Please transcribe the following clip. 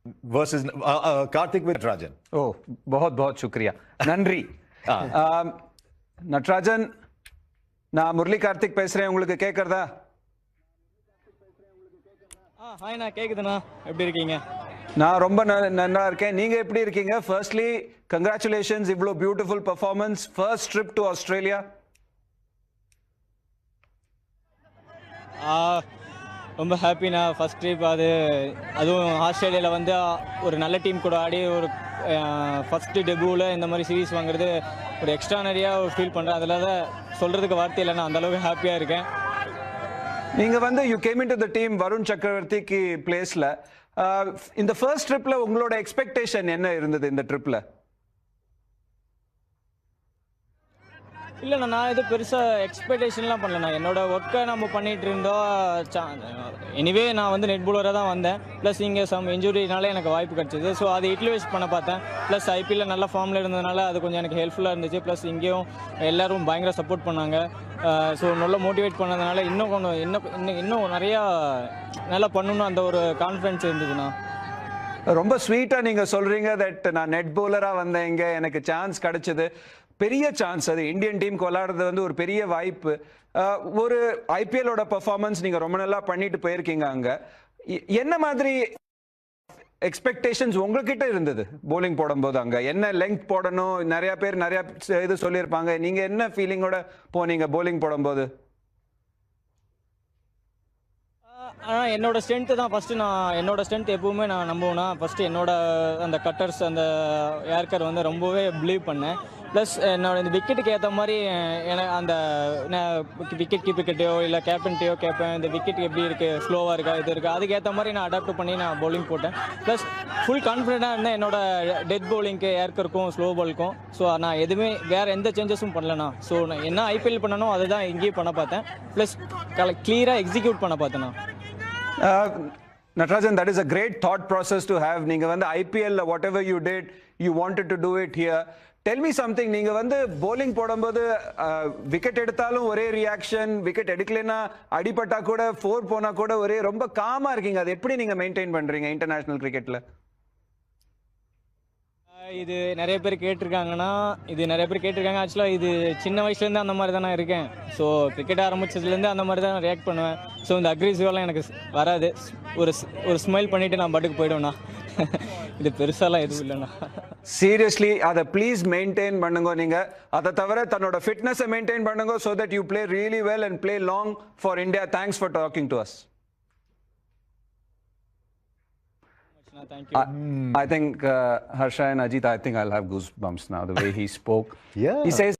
versus Karthik with Natarajan. Oh, बहुत बहुत शुक्रिया நன்றி நட்ராஜன் நான் முரளி கார்த்திக் பேசுறேன் உங்களுக்கு கேக்குறதா ஹாய் நான் கேக்குதுண்ணா எப்படி இருக்கீங்க நான் ரொம்ப நல்லா இருக்கேன் நீங்க எப்படி இருக்கீங்க ஃபர்ஸ்ட்லி கங்க்ராச்சுலேஷன்ஸ் இவ்ளோ beautiful performance first trip to Australia ரொம்ப ஹாப்பிண்ணா ஃபர்ஸ்ட் ட்ரிப் அதுவும் ஆஸ்திரேலியாவில் வந்து ஒரு நல்ல டீம் கூட ஆடி ஒரு ஃபஸ்ட்டு டெபியூவில் இந்த மாதிரி சீரீஸ் வாங்குறது ஒரு எக்ஸ்ட்ரானரியாக ஃபீல் பண்ணுறேன் அதில் தான் சொல்கிறதுக்கு வார்த்தை இல்லைண்ணா அந்தளவுக்கு ஹாப்பியாக இருக்கேன் நீங்க வந்து you came in to the team Varun சக்கரவர்த்திக்கு பிளேஸ்ல இந்த ஃபர்ஸ்ட் ட்ரிப்ல உங்களோட எக்ஸ்பெக்டேஷன் என்ன இருந்தது இந்த ட்ரிப்ல இல்லைண்ணா நான் இது பெருசாக எக்ஸ்பெக்டேஷன்லாம் பண்ணலண்ணா என்னோட ஒர்க்கை நம்ம பண்ணிகிட்டு இருந்தோம் எனிவே நான் வந்து நெட் பவுலராக தான் வந்தேன் ப்ளஸ் இங்கே சம் இன்ஜுரினால எனக்கு வாய்ப்பு கிடச்சிது ஸோ அதை யூட்டிலைஸ் பண்ண பார்த்தேன் ப்ளஸ் ஐபிஎல்ல நல்ல ஃபார்மில் இருந்ததுனால அது கொஞ்சம் எனக்கு ஹெல்ப்ஃபுல்லாக இருந்துச்சு ப்ளஸ் இங்கேயும் எல்லோரும் பயங்கர சப்போர்ட் பண்ணாங்க ஸோ நல்லா மோட்டிவேட் பண்ணதுனால இன்னும் கொஞ்சம் இன்னும் நிறையா நல்லா பண்ணணும்னு அந்த ஒரு கான்ஃபிடன்ஸ் இருந்ததுண்ணா ரொம்ப ஸ்வீட்டாக நீங்கள் சொல்கிறீங்க தட் நான் நெட் பவுலராக வந்தேன் இங்கே எனக்கு சான்ஸ் கிடைச்சது பெரிய சான்ஸ் அது இந்தியன் டீமுக்கு விளையாடுறது வந்து ஒரு பெரிய வாய்ப்பு ஒரு ஐபிஎல்லோட பெர்ஃபார்மன்ஸ் நீங்கள் ரொம்ப நல்லா பண்ணிட்டு போயிருக்கீங்க அங்கே என்ன மாதிரி எக்ஸ்பெக்டேஷன்ஸ் உங்ககிட்ட இருந்தது போலிங் போடும்போது அங்கே என்ன லெங்க் போடணும் நிறைய பேர் நிறைய இது சொல்லியிருப்பாங்க நீங்கள் என்ன ஃபீலிங்கோட போனீங்க போலிங் போடும்போது என்னோட ஸ்ட்ரென்த்து தான் ஃபஸ்ட்டு நான் என்னோட ஸ்ட்ரென்த் எப்பவுமே நான் நம்புவேன்னா ஃபஸ்ட்டு என்னோட அந்த கட்டர்ஸ் அந்த ஏர்கர் வந்து ரொம்பவே பிலீவ் பண்ணேன் ப்ளஸ் என்னோட இந்த விக்கெட்டுக்கு ஏற்ற மாதிரி எனக்கு அந்த விக்கெட் கீப்பர்கிட்டையோ இல்லை கேப்டன்ட்டையோ கேட்பேன் இந்த விக்கெட் எப்படி இருக்குது ஸ்லோவாக இருக்கா இது இருக்கா அதுக்கேற்ற மாதிரி நான் அடாப்ட் பண்ணி நான் பவுலிங் போட்டேன் ப்ளஸ் ஃபுல் கான்ஃபிடென்ட்டாக இருந்தேன் என்னோட டெத் பவுலிங்க்கு ஏர்க்கருக்கும் ஸ்லோ பாலுக்கும் ஸோ நான் எதுவுமே வேறு எந்த சேஞ்சஸும் பண்ணலண்ணா ஸோ நான் என்ன ஐபிஎல் பண்ணனோ அதை தான் இங்கேயும் பண்ண பார்த்தேன் ப்ளஸ் கிளியராக எக்ஸிக்யூட் பண்ண பார்த்தேண்ணா Natarajan, that is a great thought process to have. நீங்க வந்து IPL whatever you did, you wanted to do it here. Tell me something. நீங்க வந்து bowling போடும்போது விக்கெட் எடுத்தாலும் ஒரே ரியாக்ஷன், விக்கெட் எடுக்கலைன்னா அடிபட்டா கூட 4 போனா கூட ஒரே ரொம்ப காமா இருக்கீங்க. அது எப்படி நீங்க மெயின்டைன் பண்றீங்க இன்டர்நேஷனல் கிரிக்கெட்ல? இது நிறைய பேர் கேட்டிருக்காங்கன்னா ஆக்சுவலாக இது சின்ன வயசுலேருந்து அந்த மாதிரி தான் நான் இருக்கேன் ஸோ கிரிக்கெட் ஆரம்பிச்சதுலேருந்து அந்த மாதிரி தான் ரியாக்ட் பண்ணுவேன் ஸோ இந்த அக்ரெசிவெல்லாம் எனக்கு வராது ஒரு ஸ்மைல் பண்ணிவிட்டு நான் பாட்டுக்கு போய்டுவேண்ணா இது பெருசாலாம் எதுவும் இல்லைண்ணா சீரியஸ்லி அதை ப்ளீஸ் மெயின்டைன் பண்ணுங்க நீங்கள் அதை தவிர தன்னோட ஃபிட்னஸை மெயின்டைன் பண்ணுங்க so that you play really well and play long for India thanks for talking to us Thank you. I think Harsha and Ajit, I think I'll have goosebumps now the way he spoke. Yeah. He says